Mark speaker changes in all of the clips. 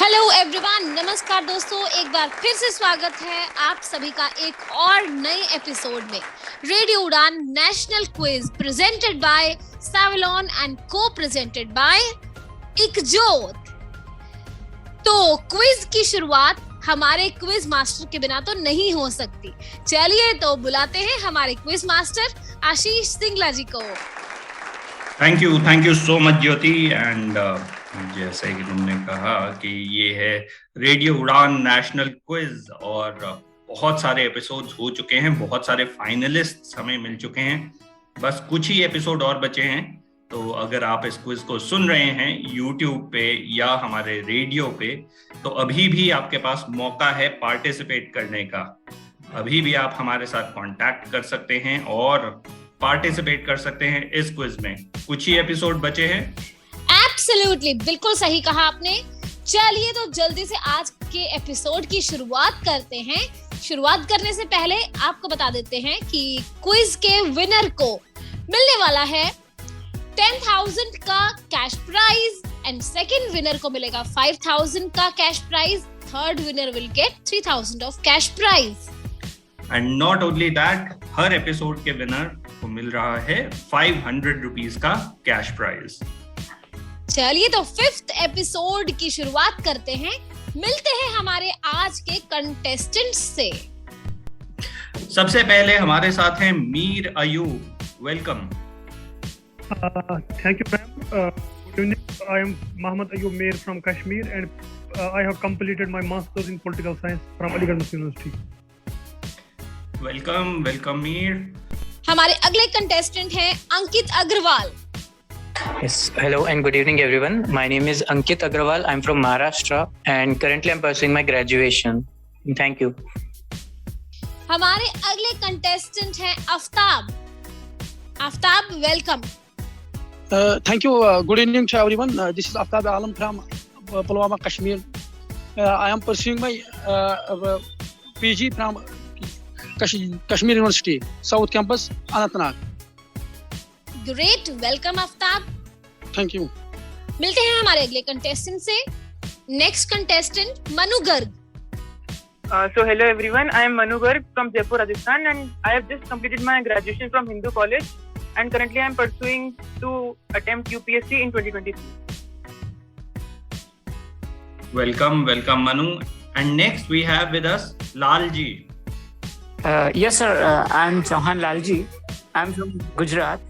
Speaker 1: Hello everyone, नमस्कार दोस्तों, एक बार फिर से स्वागत है आप सभी का एक और नए एपिसोड में। रेडियो उड़ान national quiz presented by Savlon and को प्रेजेंटेड बाय इकजोत। तो क्विज की शुरुआत हमारे क्विज मास्टर के बिना तो नहीं हो सकती। चलिए तो बुलाते हैं हमारे क्विज मास्टर आशीष सिंगला जी को।
Speaker 2: Thank you so much Jyoti. And जैसे कि तुमने कहा कि ये है रेडियो उड़ान नेशनल क्विज और बहुत सारे एपिसोड्स हो चुके हैं, बहुत सारे फाइनलिस्ट्स हमें मिल चुके हैं, बस कुछ ही एपिसोड और बचे हैं। तो अगर आप इस क्विज को सुन रहे हैं यूट्यूब पे या हमारे रेडियो पे, तो अभी भी आपके पास मौका है पार्टिसिपेट करने का। अभी भी आप हमारे साथ कांटेक्ट कर सकते हैं और पार्टिसिपेट कर सकते हैं इस क्विज में। कुछ ही एपिसोड बचे हैं।
Speaker 1: एब्सोल्युटली, बिल्कुल सही कहा आपने। चलिए तो जल्दी से आज के एपिसोड की शुरुआत करते हैं। शुरुआत करने से पहले आपको बता देते हैं कि क्विज के विनर को मिलने वाला है 10,000 का cash prize and second winner को मिलेगा 5,000 का cash prize. Third winner will get 3,000 of cash prize.
Speaker 2: And not only that, हर एपिसोड के विनर को मिल रहा है 500 रुपीज का कैश प्राइज।
Speaker 1: चलिए तो फिफ्थ एपिसोड की शुरुआत करते हैं। मिलते हैं हमारे आज के कंटेस्टेंट्स से।
Speaker 2: सबसे पहले हमारे साथ हैं Mir Ayub. Welcome.
Speaker 3: Thank you, ma'am. Good evening. I am Mohammad Ayub Mir from Kashmir, and I have completed my master's in political science from Aligarh Muslim University.
Speaker 2: Welcome Mir.
Speaker 1: हमारे अगले कंटेस्टेंट हैं अंकित Agarwal.
Speaker 4: Yes, hello and good evening everyone. My name is Ankit Agrawal. I'm from Maharashtra and currently I'm pursuing my graduation. Thank you.
Speaker 1: हमारे अगले contestant हैं Aftab. Aftab, welcome.
Speaker 5: Thank you. Good evening to everyone. This is Aftab Alam from Pulwama, Kashmir. I am pursuing my PG from Kashmir University, South Campus, Anantnag.
Speaker 1: Great, welcome Aftab.
Speaker 5: Thank you.
Speaker 1: मिलते हैं हमारे अगले contestant से। Next contestant Manu Garg.
Speaker 6: So hello everyone, I am Manu Garg from Jaipur, Rajasthan, and I have just completed my graduation from Hindu College, and currently I am pursuing to attempt UPSC in 2023.
Speaker 2: Welcome Manu. And next we have with us Lalji.
Speaker 7: Yes, sir. I'm Chauhan Lalji. I'm from Gujarat,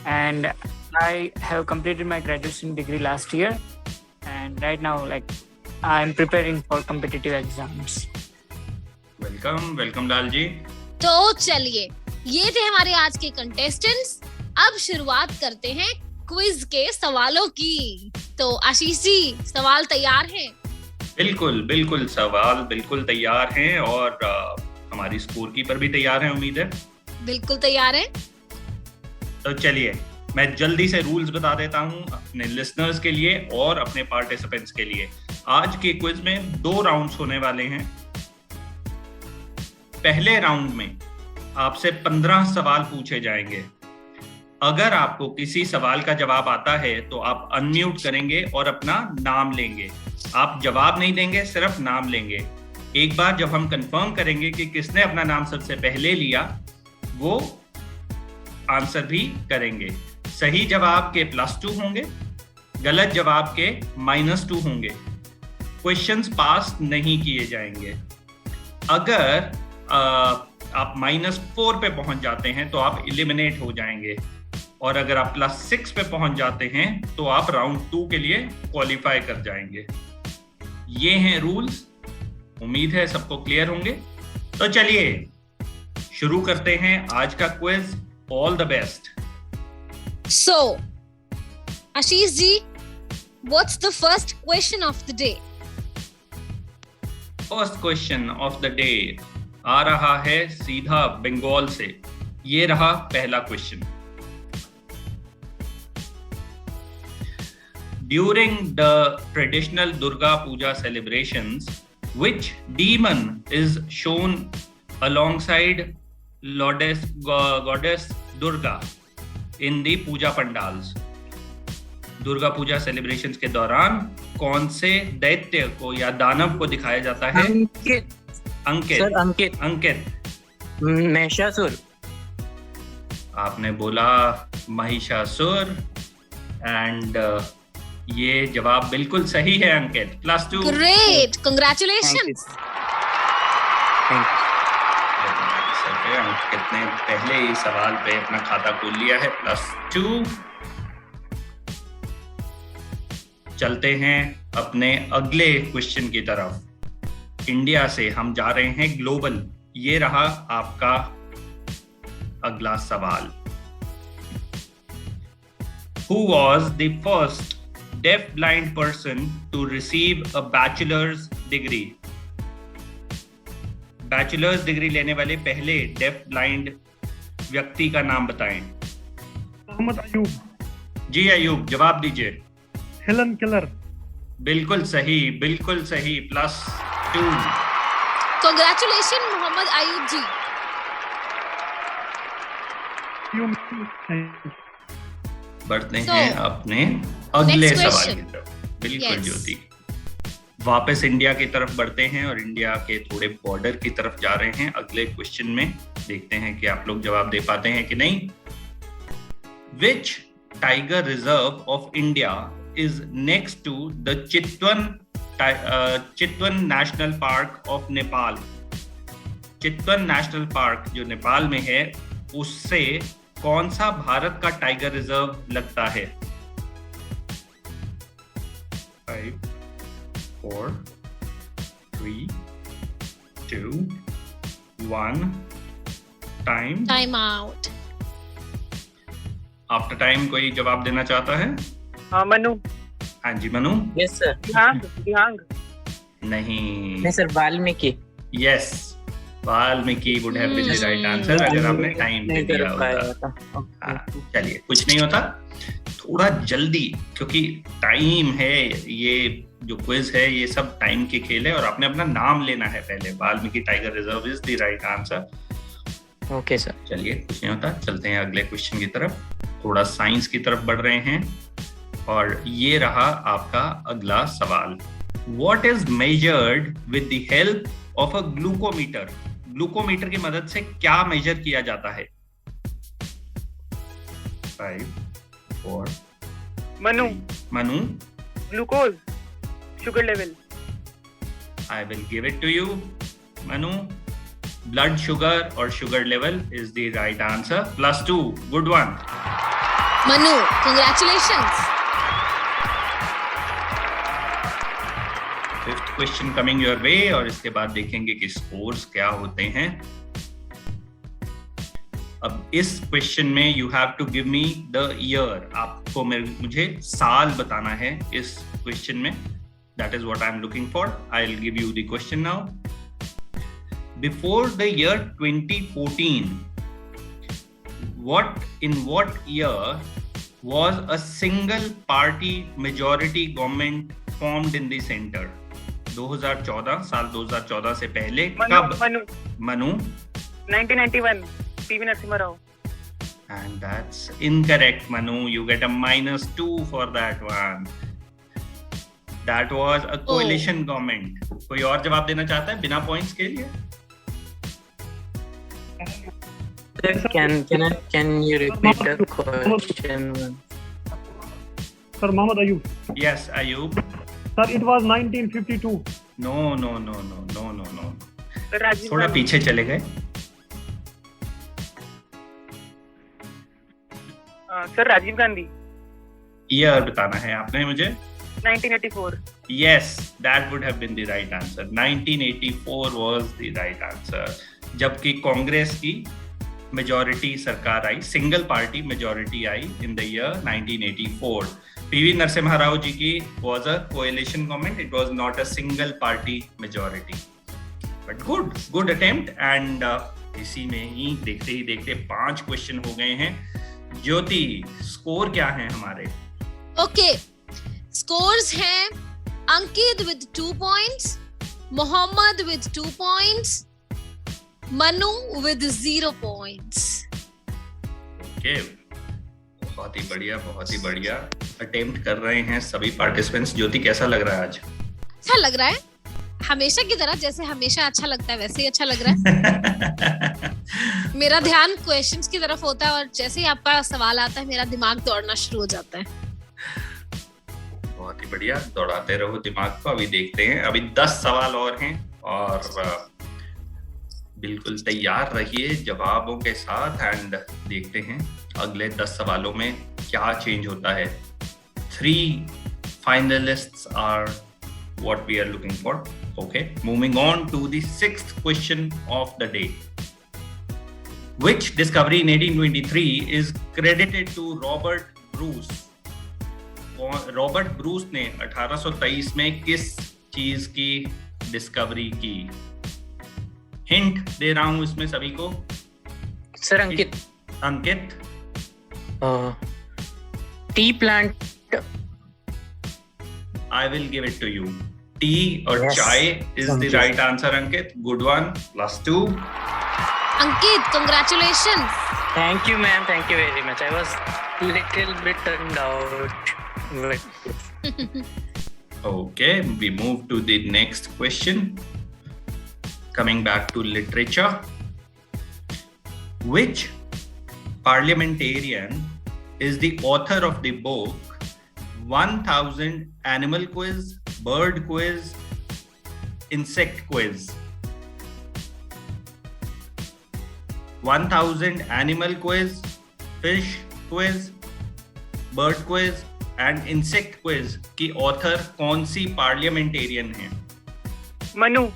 Speaker 7: and I have completed my graduation degree last year. And right now, I'm preparing for competitive exams.
Speaker 2: Welcome Lalji.
Speaker 1: तो चलिए, ये थे हमारे आज के contestants. अब शुरुआत करते हैं क्विज के सवालों की। तो आशीष जी, सवाल तैयार हैं?
Speaker 2: बिल्कुल सवाल बिल्कुल तैयार हैं और हमारी स्कोर कीपर भी तैयार है, उम्मीद है।
Speaker 1: बिल्कुल तैयार है।
Speaker 2: तो चलिए, मैं जल्दी से रूल्स बता देता हूं अपने लिसनर्स के लिए और अपने पार्टिसिपेंट्स के लिए। आज के क्विज में 2 राउंड्स होने वाले हैं। पहले राउंड में आपसे 15 सवाल पूछे जाएंगे। अगर आपको किसी सवाल का जवाब आता है तो आप अनम्यूट करेंगे और अपना नाम लेंगे। आप जवाब नहीं देंगे, सिर्फ नाम लेंगे। एक बार जब हम कंफर्म करेंगे कि किसने अपना नाम सबसे पहले लिया, वो आंसर भी करेंगे। सही जवाब के +2 होंगे, गलत जवाब के -2 होंगे। क्वेश्चंस पास नहीं किए जाएंगे। अगर आप -4 पे पहुंच जाते हैं तो आप एलिमिनेट हो जाएंगे, और अगर आप +6 पे पहुंच जाते हैं तो आप राउंड 2 के लिए क्वालिफाई कर जाएंगे। ये हैं रूल्स। उम्मीद है सबको क्लियर होंगे। तो चलिए शुरू करते हैं आज का quiz. All the best.
Speaker 1: So, Ashish ji, what's the first question of the day?
Speaker 2: First question of the day आ रहा है सीधा बंगाल से। ये रहा पहला question. During the traditional Durga Puja celebrations, which demon is shown alongside goddess Durga in the puja pandals? Durga puja celebrations के दौरान कौन से दैत्य को या दानव को दिखाया जाता है?
Speaker 4: अंकित
Speaker 2: अंकित।
Speaker 4: सर, अंकित।
Speaker 2: अंकित।
Speaker 4: महिषासुर।
Speaker 2: आपने बोला महिषासुर एंड ये जवाब बिल्कुल सही है Ankit. +2।
Speaker 1: Great, congratulations.
Speaker 4: Thank you.
Speaker 2: Ankit ने पहले ही सवाल पे अपना खाता खोल लिया है। +2। चलते हैं अपने अगले क्वेश्चन की तरफ। इंडिया से हम जा रहे हैं ग्लोबल। ये रहा आपका अगला सवाल। Who was the first deaf-blind person to receive a bachelor's degree? Bachelors degree लेने वाले पहले डेफ ब्लाइंड व्यक्ति का नाम बताएं।
Speaker 3: मोहम्मद अयूब।
Speaker 2: जी अयूब, जवाब दीजिए।
Speaker 3: Helen Keller.
Speaker 2: बिल्कुल सही, बिल्कुल सही। +2।
Speaker 1: कांग्रेचुलेशन मोहम्मद अयूब जी।
Speaker 2: बढ़ते
Speaker 1: So,
Speaker 2: हैं अपने अगले
Speaker 1: next
Speaker 2: सवाल
Speaker 1: question.
Speaker 2: की तरफ। बिल्कुल
Speaker 1: Yes.
Speaker 2: ज्योति। वापस इंडिया की तरफ बढ़ते हैं और इंडिया के थोड़े बॉर्डर की तरफ जा रहे हैं अगले क्वेश्चन में। देखते हैं कि आप लोग जवाब दे पाते हैं कि नहीं। Which tiger reserve of India is next to the Chitwan National Park of Nepal? Chitwan national park जो नेपाल में है, उससे कौन सा भारत का टाइगर रिजर्व लगता है? 5, 4, 3, 2, 1, time.
Speaker 1: Time out.
Speaker 2: After time कोई जवाब देना चाहता है?
Speaker 6: मनु।
Speaker 2: हाँ जी मनु।
Speaker 4: Yes sir.
Speaker 6: दिहांग।
Speaker 2: नहीं
Speaker 4: sir, Valmiki.
Speaker 2: Yes, Valmiki would have been the right answer अगर आपने टाइम दे दिया होता। हाँ, चलिए कुछ नहीं होता, थोड़ा जल्दी, क्योंकि टाइम है, ये जो क्विज है ये सब टाइम के खेल है और आपने अपना नाम लेना है पहले। Valmiki tiger reserve is the right answer.
Speaker 4: Okay sir.
Speaker 2: चलिए कुछ नहीं होता, चलते हैं अगले क्वेश्चन की तरफ। थोड़ा साइंस की तरफ बढ़ रहे हैं और ये रहा आपका अगला सवाल। What is measured with the help of a glucometer? Glucometer की मदद से क्या मेजर किया जाता है? 5, 4,
Speaker 6: Manu.
Speaker 2: Manu.
Speaker 6: Glucose, sugar level.
Speaker 2: I will give it to you, Manu. Blood sugar or sugar level is the right answer. +2. Good one.
Speaker 1: Manu, congratulations.
Speaker 2: Fifth question coming your way और इसके बाद देखेंगे कि स्कोर्स क्या होते हैं। अब इस क्वेश्चन में you have to give me the year. आपको मुझे साल बताना है इस क्वेश्चन में। That is what I am looking for. I will give you the question now. Before the year 2014, in what year was a single party majority government formed in the center? 2014, साल 2014 से पहले कब? Manu.
Speaker 6: 1991, PV Narasimha Rao.
Speaker 2: And that's incorrect, Manu. You get a -2 for that one. That was a coalition government. कोई और जवाब देना चाहता है बिना पॉइंट्स के लिए?
Speaker 4: Can you repeat the question?
Speaker 3: Sir, Mohammed Ayub.
Speaker 2: Yes, Ayub.
Speaker 3: Sir, it was 1952.
Speaker 2: No.
Speaker 6: Rajiv
Speaker 2: थोड़ा
Speaker 6: गांधी।
Speaker 2: पीछे चले गए।
Speaker 6: सर राजीव गांधी।
Speaker 2: ईयर बताना है आपने मुझे।
Speaker 6: 1984।
Speaker 2: Yes, that would have been the right answer. 1984 was the right answer. जबकि कांग्रेस की मेजॉरिटी सरकार आई, सिंगल पार्टी मेजॉरिटी आई in the year 1984। PV Narasimha Rao ji की was a coalition government. It was not a single party majority. But good attempt. And इसी में ही देखते 5 question हो गए हैं। ज्योति, स्कोर क्या है हमारे?
Speaker 1: ओके, स्कोर्स हैं Ankit with 2 points, Mohammed with 2 points, Manu with 0 points.
Speaker 2: Okay, बहुत ही बढ़िया। अटेम्प्ट कर रहे हैं सभी पार्टिसिपेंट्स। ज्योति, कैसा लग रहा है आज?
Speaker 1: अच्छा लग रहा है, हमेशा की तरह, जैसे हमेशा अच्छा लगता है वैसे ही अच्छा लग रहा है। मेरा ध्यान क्वेश्चंस की तरफ होता है और जैसे ही आपका सवाल आता है मेरा दिमाग दौड़ना शुरू हो जाता है।
Speaker 2: बहुत ही बढ़िया, दौड़ाते रहो दिमाग को। अभी देखते हैं, अभी 10 सवाल और हैं और बिल्कुल तैयार रहिए जवाबों के साथ एंड देखते हैं अगले 10 सवालों में क्या चेंज होता है। 3 finalists are what we are looking for. Okay, moving on to the 6th question of the day. Which discovery in 1823 is credited to Robert Bruce? Robert Bruce ने 1823 में किस चीज की डिस्कवरी की? हिंट दे रहा हूं इसमें सभी को।
Speaker 4: Sir Ankit. Tea plant.
Speaker 2: I will give it to you. Tea और
Speaker 4: Yes.
Speaker 2: Chai is the right answer. Ankit, good one, +2।
Speaker 1: Ankit, congratulations.
Speaker 4: Thank you, ma'am. Thank you very much. I was little bit turned out.
Speaker 2: Okay, we move to the next question. Coming back to literature. Which parliamentarian is the author of the book 1000 Animal Quiz, Bird Quiz, Insect Quiz? 1000 Animal Quiz, Fish Quiz, Bird Quiz and insect quiz की author कौन सी parliamentarian है?
Speaker 6: Manu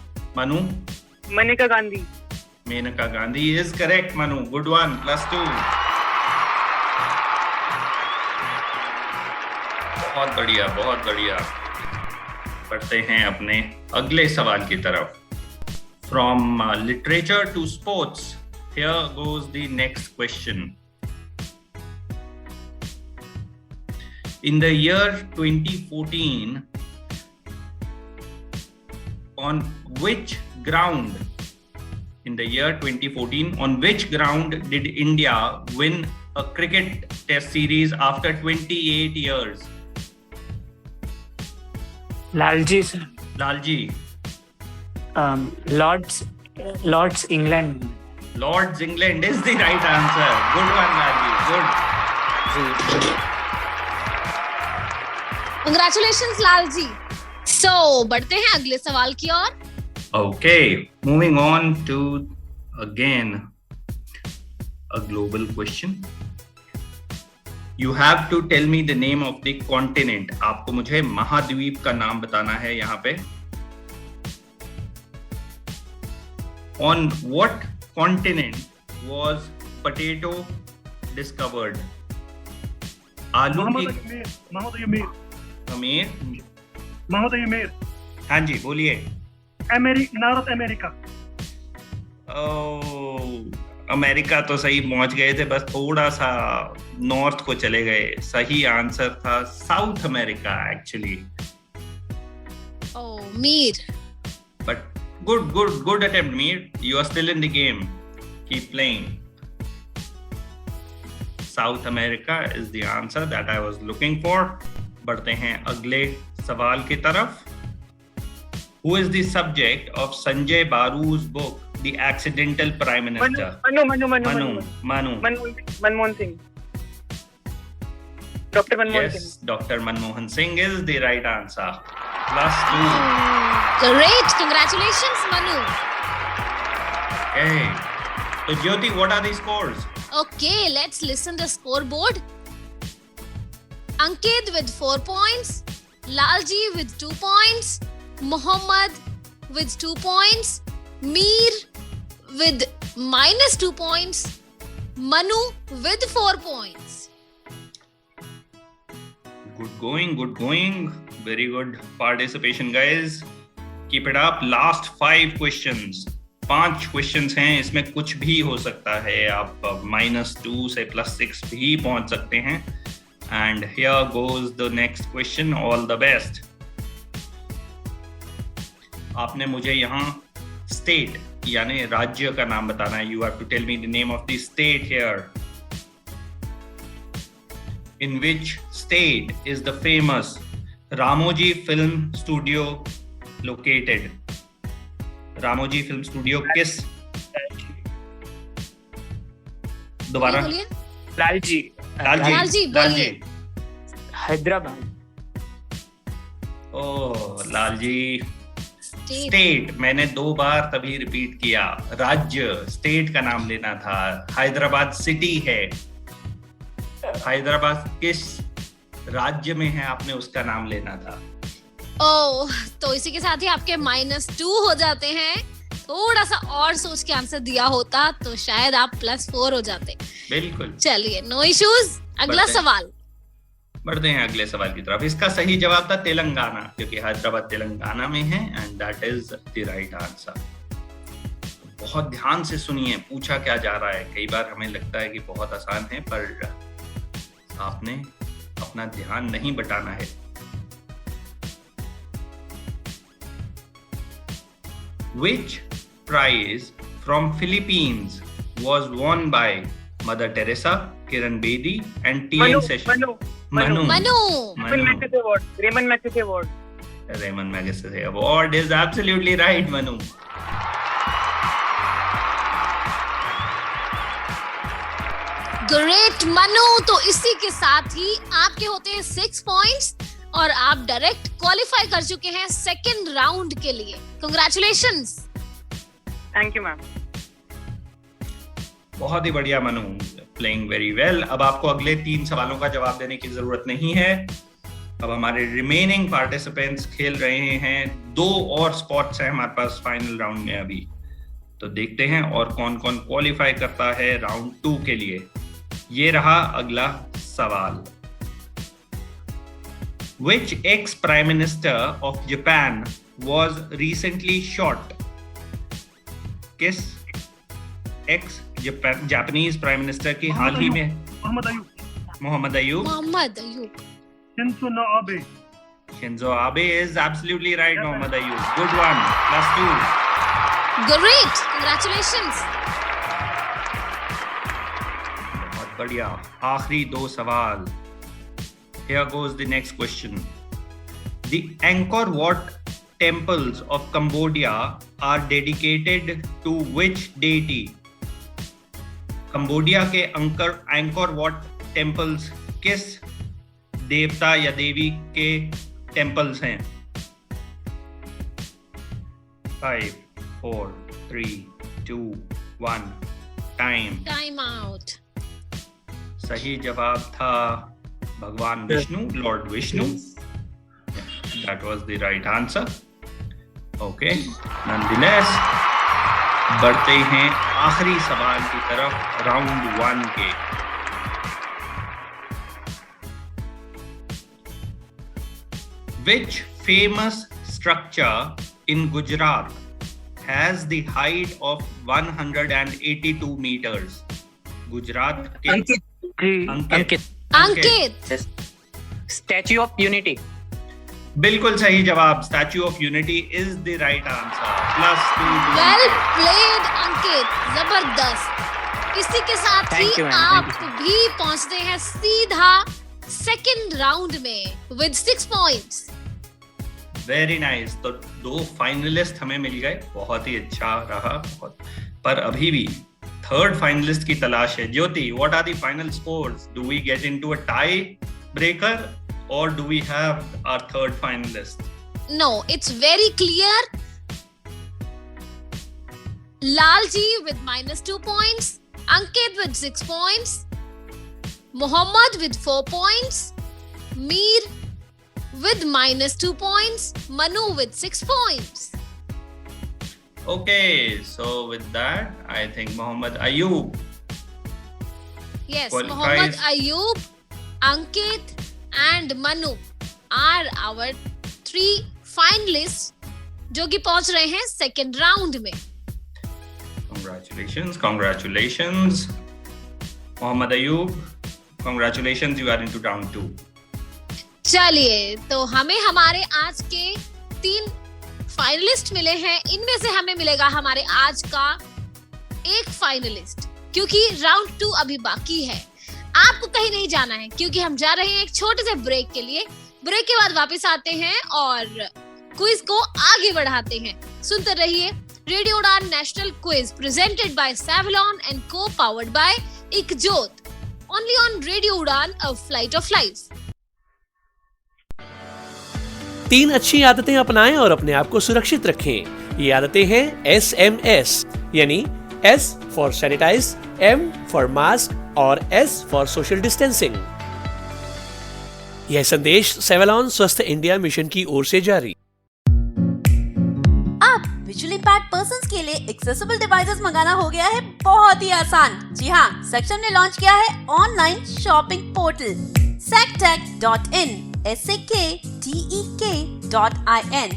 Speaker 6: Maneka Gandhi.
Speaker 2: Maneka Gandhi is correct. Manu, good one, +2। बहुत बढ़िया, बहुत बढ़िया। बढ़ते हैं अपने अगले सवाल की तरफ। From literature to sports, here goes the next question. In the year 2014, on which ground did India win a cricket test series after 28 years?
Speaker 7: Lalji, sir.
Speaker 2: Lalji.
Speaker 7: Lord's England.
Speaker 2: Lord's England is the right answer. Good one, Lalji. Good.
Speaker 1: Congratulations, Lalji. So, बढ़ते हैं अगले सवाल की ओर।
Speaker 2: Okay, moving on to again a global question. You have to tell me the name of the continent. आपको मुझे महाद्वीप का नाम बताना है यहाँ पे। On what continent was potato discovered? आलू की।
Speaker 3: मोहम्मद अमीर।
Speaker 2: हाँ जी, बोलिए।
Speaker 3: North America.
Speaker 2: अमेरिका तो सही पहुंच गए थे, बस थोड़ा सा नॉर्थ को चले गए। सही आंसर था south America actually.
Speaker 1: Mir.
Speaker 2: But good attempt Mir. You are still in the game, keep playing. South America is the answer that I was looking for. बढ़ते हैं अगले सवाल की तरफ। Who is the subject of Sanjay Baru's book, The Accidental Prime Minister?
Speaker 6: Manmohan Singh. Doctor Manmohan Singh.
Speaker 2: Yes, Dr. Manmohan Singh is the right answer. +2.
Speaker 1: Great, congratulations, Manu.
Speaker 2: Okay. So Jyoti, what are the scores?
Speaker 1: Okay, let's listen the scoreboard. Ankit with 4 points, Lalji with 2 points, Muhammad with 2 points, Mir with -2 points, Manu with 4 points.
Speaker 2: Good going. Very good participation, guys. Keep it up. Last 5 questions. 5 questions हैं, इसमें कुछ भी हो सकता है। आप -2 से +6 भी पहुंच सकते हैं। And here goes the next question. All the best. आपने मुझे यहाँ स्टेट यानी राज्य का नाम बताना है। You have to tell me the name of the state here. in which state is the famous Ramoji Film Studio located? Ramoji Film Studio किस? दोबारा
Speaker 1: बोलिए।
Speaker 7: लालजी
Speaker 1: लालजी, बोलिए।
Speaker 7: हैदराबाद।
Speaker 2: ओ लालजी, स्टेट मैंने 2 बार तभी रिपीट किया, राज्य स्टेट का नाम लेना था। हैदराबाद सिटी है, हैदराबाद किस राज्य में है आपने उसका नाम लेना था।
Speaker 1: ओह, तो इसी के साथ ही आपके -2 हो जाते हैं। थोड़ा सा और सोच के आंसर दिया होता तो शायद आप +4 हो जाते।
Speaker 2: बिल्कुल।
Speaker 1: चलिए, नो इश्यूज। अगला सवाल
Speaker 2: बढ़ते हैं अगले सवाल की तरफ। इसका सही जवाब था तेलंगाना, क्योंकि हैदराबाद तेलंगाना में है and that is the right answer. बहुत ध्यान से सुनिए, पूछा क्या जा रहा है। कई बार हमें लगता है कि बहुत आसान है, पर आपने अपना ध्यान नहीं बटाना है। Which prize from Philippines was won by Mother Teresa, Kiran Bedi and T.N. Sessions?
Speaker 6: Manu.
Speaker 2: Raymond
Speaker 6: Magsaysay Award.
Speaker 2: Raymond Magsaysay Award is absolutely right, Manu.
Speaker 1: Great Manu. तो इसी के साथ ही आपके होते हैं 6 पॉइंट्स और आप डायरेक्ट क्वालिफाई कर चुके हैं सेकंड राउंड के लिए। कांग्रेचुलेशंस।
Speaker 6: Thank you ma'am.
Speaker 2: बहुत ही बढ़िया मनु, प्लेइंग वेरी वेल। अब आपको अगले 3 सवालों का जवाब देने की जरूरत नहीं है। अब हमारे रिमेनिंग पार्टिसिपेंट्स खेल रहे हैं। 2 और स्पॉट्स हैं हमारे पास फाइनल राउंड में अभी, तो देखते हैं और कौन कौन क्वालिफाई करता है राउंड 2 के लिए। ये रहा अगला सवाल। Which ex-prime minister of Japan was recently shot? किस ex Japanese prime minister की हाल ही में?
Speaker 3: Mohammed Ayub.
Speaker 2: Mohammed Ayub.
Speaker 1: Mohammed Ayub.
Speaker 3: Shinzo Abe.
Speaker 2: Shinzo Abe is absolutely right. Mohammed Ayub, good one, +2.
Speaker 1: Great, congratulations.
Speaker 2: बहुत बढ़िया। आखिरी 2 सवाल। Here goes the next question. The Angkor Wat temples of Cambodia are dedicated to which deity? Cambodia के anchor what temples किस देवता या देवी के temples हैं? 5, 4, 3, 2, 1, टाइम
Speaker 1: आउट।
Speaker 2: सही जवाब था भगवान Vishnu, Lord Vishnu. That was the right answer. Okay, nonetheless, बढ़ते हैं आखिरी सवाल की तरफ राउंड 1 के। Which famous structure in Gujarat has the height of 182 meters? Gujarat के
Speaker 1: अंकित।
Speaker 4: Statue of unity.
Speaker 2: बिल्कुल सही जवाब, statue of unity is the right answer. +2।
Speaker 1: Well played Ankit, जबरदस्त। इसी के साथ ही आप भी पहुंचते हैं सीधा सेकंड राउंड में विद 6 पॉइंट्स।
Speaker 2: Very nice. तो 2 फाइनलिस्ट हमें मिल गए, बहुत ही अच्छा रहा बहुत। पर अभी भी थर्ड फाइनलिस्ट की तलाश है। Jyoti, what are the final scores? Do we get into a tie breaker or do we have our third finalist?
Speaker 1: No, it's very clear. Lalji with -2 points, Ankit with 6 points, Mohammed with 4 points, Mir with -2 points, Manu with 6 points.
Speaker 2: Okay, so with that, I think Mohammed Ayub.
Speaker 1: Yes,
Speaker 2: qualifies.
Speaker 1: Mohammed Ayub, Ankit and Manu are our 3 finalists जो कि पहुंच रहे हैं second round में।
Speaker 2: Congratulations. Mohammed Ayub, congratulations, you are into round 2.
Speaker 1: चलिए, तो हमें हमारे आज के 3 फाइनलिस्ट मिले हैं। इनमें से हमें मिलेगा हमारे आज का एक फाइनलिस्ट, क्योंकि राउंड 2 अभी बाकी है। आपको कहीं नहीं जाना है क्योंकि हम जा रहे हैं एक छोटे से ब्रेक के लिए। ब्रेक के बाद वापस आते हैं और क्विज को आगे बढ़ाते हैं। सुनते रहिए रेडियो उड़ान national quiz presented by Savlon and Co, powered by Ikjot, only on radio उड़ान, अ फ्लाइट ऑफ लाइफ।
Speaker 8: 3 अच्छी आदतें अपनाएं और अपने आप को सुरक्षित रखें। ये आदतें हैं SMS, यानी S for sanitise, M for mask और S फॉर सोशल डिस्टेंसिंग। यह संदेश Savlon स्वस्थ इंडिया मिशन की ओर से जारी।
Speaker 9: अब विजुअली इम्पैक्ट पर्संस के लिए एक्सेसिबल डिवाइसेस मंगाना हो गया है बहुत ही आसान। जी हाँ, सेक्शन ने लॉन्च किया है online shopping portal sectech.in, SAKTEK.in।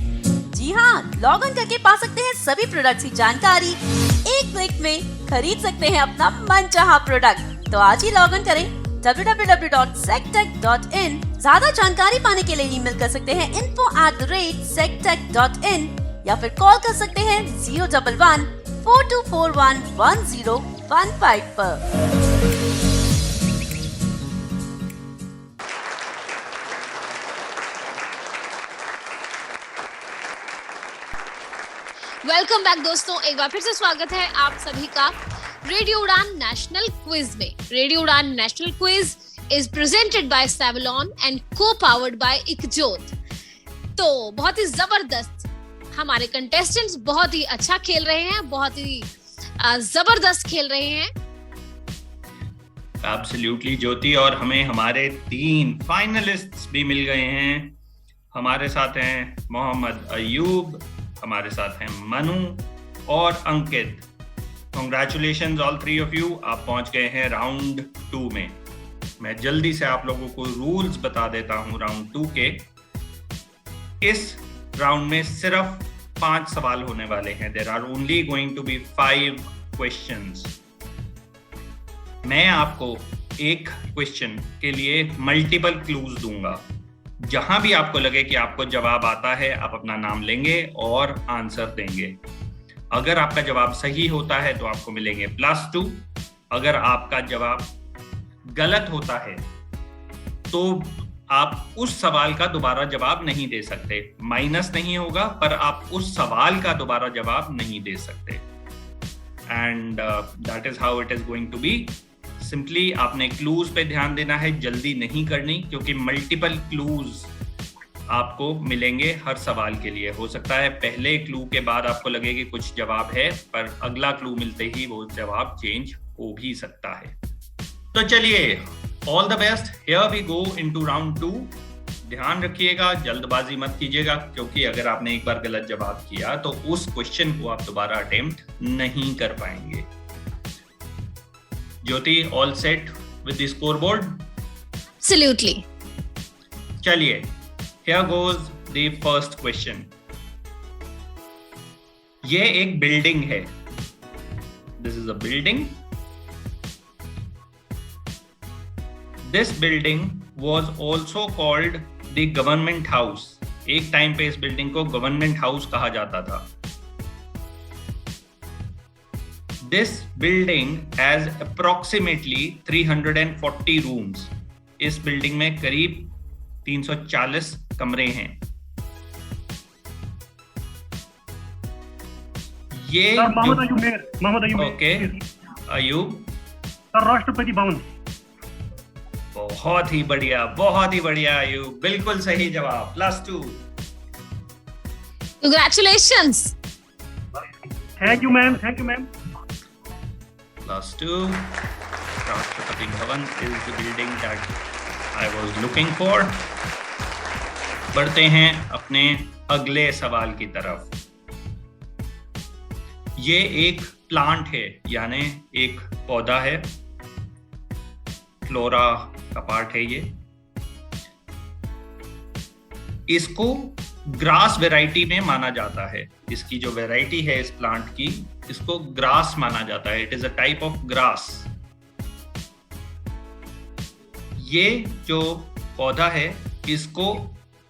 Speaker 9: जी हाँ, लॉग इन करके पा सकते हैं सभी प्रोडक्ट्स की जानकारी। एक क्लिक में खरीद सकते हैं अपना मनचाहा प्रोडक्ट। तो आज ही लॉग इन करें www.sectech.in। ज्यादा जानकारी पाने के लिए ईमेल कर सकते हैं info@sectech.in या फिर कॉल कर सकते हैं 011-4241-1015 पर।
Speaker 1: वेलकम बैक दोस्तों, एक बार फिर से स्वागत है आप सभी का रेडियो उड़ान नेशनल क्विज में। रेडियो उड़ान national quiz is presented by Savlon and Co, powered by Ikjot. तो बहुत ही जबरदस्त हमारे कंटेस्टेंट्स बहुत ही अच्छा खेल रहे हैं, बहुत ही जबरदस्त खेल रहे हैं।
Speaker 2: एब्सोल्युटली ज्योति, और हमें हमारे 3 फाइनलिस्ट्स भी मिल गए हैं। हमारे साथ हैं मोहम्मद अयूब, हमारे साथ हैं मनु और अंकित। कॉन्ग्रेचुलेशंस ऑल 3 ऑफ यू, आप पहुंच गए हैं राउंड 2 में। मैं जल्दी से आप लोगों को रूल्स बता देता हूं राउंड 2 के। इस राउंड में सिर्फ 5 सवाल होने वाले हैं। There are only going to be 5 questions. मैं आपको एक क्वेश्चन के लिए मल्टीपल क्लूज दूंगा। जहां भी आपको लगे कि आपको जवाब आता है, आप अपना नाम लेंगे और आंसर देंगे। अगर आपका जवाब सही होता है तो आपको मिलेंगे +2। अगर आपका जवाब गलत होता है तो आप उस सवाल का दोबारा जवाब नहीं दे सकते। माइनस नहीं होगा, पर आप उस सवाल का दोबारा जवाब नहीं दे सकते। And that is how it is going to be. Simply आपने क्लूज पे ध्यान देना है, जल्दी नहीं करनी, क्योंकि मल्टीपल क्लूज आपको मिलेंगे हर सवाल के लिए। हो सकता है पहले क्लू के बाद आपको लगे कि कुछ जवाब है, पर अगला क्लू मिलते ही वो जवाब चेंज हो भी सकता है। तो चलिए, all the best, here we go into round 2। ध्यान रखिएगा, जल्दबाजी मत कीजिएगा, क्योंकि अगर आपने एक बार गलत जवाब किया तो उस क्वेश्चन को आप दोबारा अटेम्प्ट नहीं कर पाएंगे। Jyoti, all set with the scoreboard?
Speaker 1: Absolutely.
Speaker 2: चलिए, here goes the first question. ये एक बिल्डिंग है। This is a building. This building was also called the government house. एक टाइम पे इस बिल्डिंग को गवर्नमेंट हाउस कहा जाता था। This building has approximately 340 rooms. इस बिल्डिंग में करीब 340 कमरे हैं। ये
Speaker 3: मोहम्मद अयूब।
Speaker 2: ओके, अयूब।
Speaker 3: राष्ट्रपति भवन।
Speaker 2: बहुत ही बढ़िया अयूब, बिल्कुल सही जवाब, +2।
Speaker 1: Congratulations.
Speaker 3: Thank you ma'am.
Speaker 2: +2। Rashtrapati Bhavan is the building that I was looking for। बढ़ते हैं अपने अगले सवाल की तरफ। ये एक प्लांट है, यानी एक पौधा है, फ्लोरा का पार्ट है ये। इसको ग्रास वैरायटी में माना जाता है। इसकी जो वैरायटी है इस प्लांट की, इसको ग्रास माना जाता है। It is a type of grass. ये जो पौधा है, इसको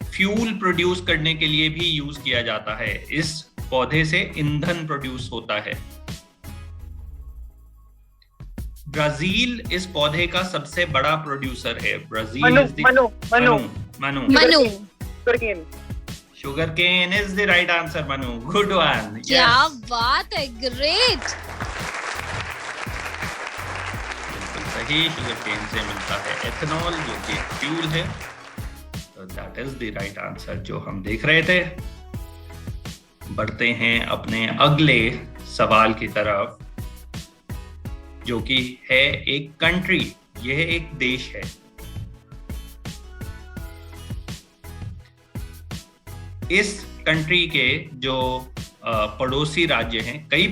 Speaker 2: फ्यूल प्रोड्यूस करने के लिए भी यूज किया जाता है। इस पौधे से ईंधन प्रोड्यूस होता है। ब्राजील इस पौधे का सबसे बड़ा प्रोड्यूसर है। Brazil
Speaker 1: Manu.
Speaker 2: Sugar cane is the right answer Manu, good one.
Speaker 1: क्या बात है, ग्रेट।
Speaker 2: सही, शुगर केन से मिलता है एथेनॉल जो कि फ्यूल है। तो that is the right answer जो हम देख रहे थे। बढ़ते हैं अपने अगले सवाल की तरफ, जो कि है एक कंट्री, यह एक देश है। इस कंट्री के जो पड़ोसी राज्य हैं, कई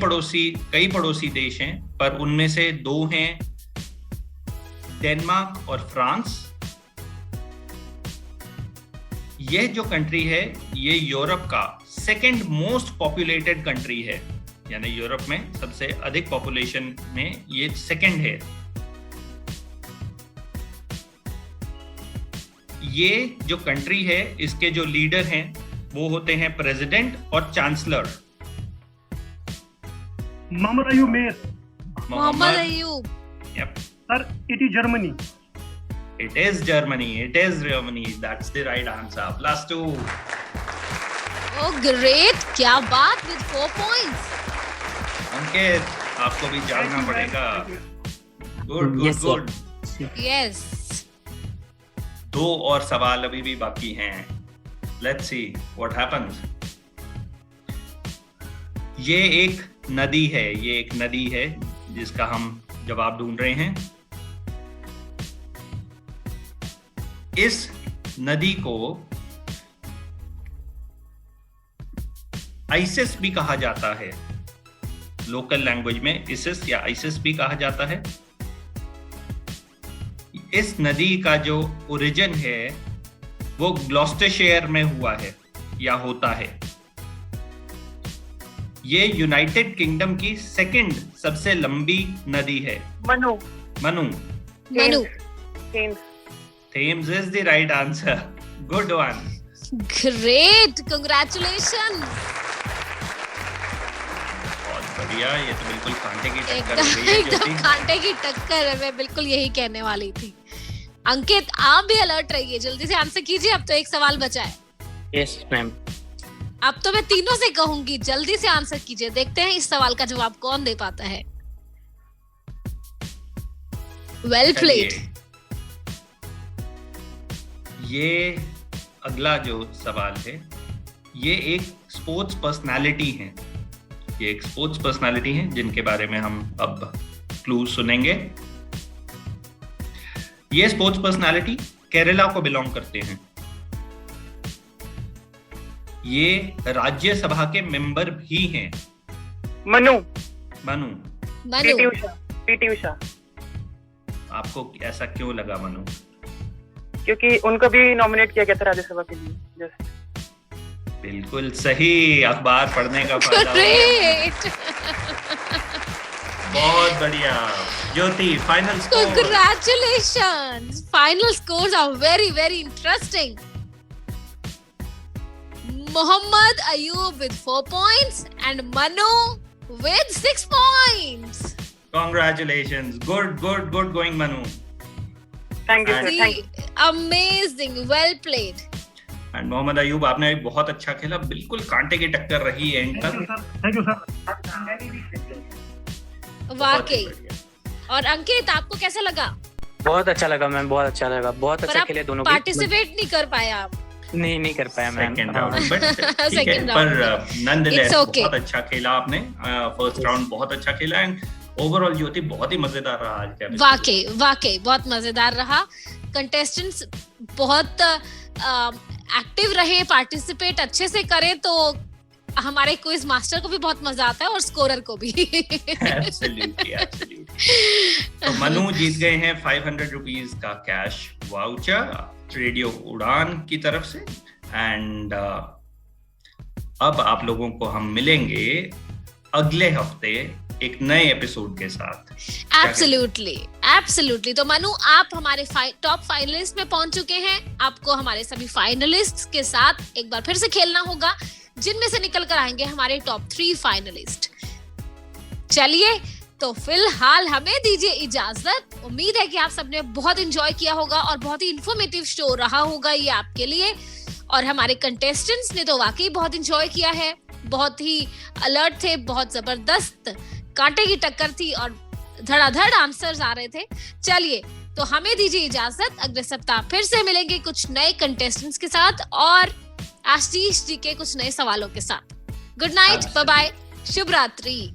Speaker 2: पड़ोसी देश हैं, पर उनमें से 2 हैं डेनमार्क और फ्रांस। यह जो कंट्री है ये यूरोप का सेकंड मोस्ट पॉपुलेटेड कंट्री है, यानी यूरोप में सबसे अधिक पॉपुलेशन में ये सेकंड है। ये जो कंट्री है इसके जो लीडर हैं वो होते हैं प्रेसिडेंट और chancellor.
Speaker 3: Mohammed Ayub Mir.
Speaker 1: Mohammed Ayub.
Speaker 2: Yep.
Speaker 3: Sir, it is Germany.
Speaker 2: It is Germany. That's the right answer. +2.
Speaker 1: Oh, great. क्या बात, with 4 points.
Speaker 2: अंकित, आपको भी जानना पड़ेगा। गुड।
Speaker 1: Yes.
Speaker 2: 2 और सवाल अभी भी बाकी हैं। Let's see what happens. ये एक नदी है जिसका हम जवाब ढूंढ रहे हैं। इस नदी को आइसिस भी कहा जाता है, लोकल लैंग्वेज में इसिस या आइसिस भी कहा जाता है। इस नदी का जो ओरिजिन है वो ग्लॉस्टरशायर में हुआ है या होता है। ये यूनाइटेड किंगडम की सेकंड सबसे लंबी नदी है।
Speaker 6: Manu.
Speaker 2: Thames is the right answer, good one.
Speaker 1: Great, congratulation.
Speaker 2: बहुत बढ़िया, ये तो बिल्कुल कांटे की टक्कर हो गई है
Speaker 1: एकदम
Speaker 2: ज्योति।
Speaker 1: कांटे की टक्कर है, मैं बिल्कुल यही कहने वाली थी। अंकित, आप भी अलर्ट रहिए, जल्दी से आंसर कीजिए, अब तो एक सवाल बचा है।
Speaker 4: Yes ma'am.
Speaker 1: अब तो मैं तीनों से कहूंगी, जल्दी से आंसर कीजिए, देखते हैं इस सवाल का जवाब कौन दे पाता है। Well played.
Speaker 2: ये अगला जो सवाल है ये एक स्पोर्ट्स पर्सनालिटी है, जिनके बारे में हम अब क्लू सुनेंगे। ये स्पोर्ट्स पर्सनालिटी केरला को बिलोंग करते हैं। ये राज्यसभा के मेंबर भी हैं।
Speaker 6: मनु। पीटी उषा।
Speaker 2: आपको ऐसा क्यों लगा मनु?
Speaker 6: क्योंकि उनको भी नॉमिनेट किया गया था राज्यसभा के लिए।
Speaker 2: बिल्कुल सही, अखबार पढ़ने का फायदा। बहुत बढ़िया Jyoti, final score.
Speaker 1: Congratulations! Final scores are very, very interesting. Mohammad Ayub with 4 points and Manu with 6 points.
Speaker 2: Congratulations, good going Manu.
Speaker 6: Thank you, sir. Thank you.
Speaker 1: Amazing, well played.
Speaker 2: And Mohammed Ayub, आपने बहुत अच्छा खेला, बिल्कुल कांटे की टक्कर रही है एंड तक।
Speaker 3: Thank you, sir.
Speaker 1: वाकई। और अंकित, आपको कैसा लगा?
Speaker 4: बहुत अच्छा लगा मैम, बहुत अच्छा खेले दोनों।
Speaker 1: पार्टिसिपेट नहीं कर पाया आप?
Speaker 4: नहीं कर पाया ma'am.
Speaker 2: Second round, but
Speaker 1: Second round
Speaker 2: पर नॉनदलेस
Speaker 1: It's okay.
Speaker 2: बहुत अच्छा खेला आपने। फर्स्ट राउंड बहुत अच्छा खेला एंड ओवरऑल ज्योति बहुत ही मजेदार रहा आज का।
Speaker 1: वाकई बहुत मजेदार रहा। कंटेस्टेंट्स बहुत एक्टिव रहे, पार्टिसिपेट अच्छे से करें तो हमारे क्विज मास्टर को भी बहुत मजा आता है और स्कोरर को भी।
Speaker 2: Absolutely. तो मनु जीत गए हैं 500 रुपीज का कैश वाउचर रेडियो उड़ान की तरफ से। एंड अब आप लोगों को हम मिलेंगे अगले हफ्ते एक नए एपिसोड के साथ।
Speaker 1: एब्सोल्युटली। तो मनु, आप हमारे टॉप फाइनलिस्ट में पहुंच चुके हैं। आपको हमारे सभी फाइनलिस्ट के साथ एक बार फिर से खेलना होगा, जिनमें से निकल कर आएंगे हमारे टॉप 3 फाइनलिस्ट। चलिए, तो फिलहाल हमें दीजिए इजाजत। उम्मीद है कि आप सबने बहुत एंजॉय किया होगा और बहुत ही इंफॉर्मेटिव शो रहा होगा ये आपके लिए। और हमारे कंटेस्टेंट्स ने तो वाकई बहुत एंजॉय किया है, बहुत ही अलर्ट थे, बहुत जबरदस्त कांटे की टक्कर थी और धड़ाधड़ आंसर्स आ रहे थे। चलिए तो हमें दीजिए इजाजत, अगले सप्ताह फिर से मिलेंगे कुछ नए कंटेस्टेंट्स के साथ और आशीष जी के कुछ नए सवालों के साथ। गुड नाइट, बाय बाय, शुभ रात्रि।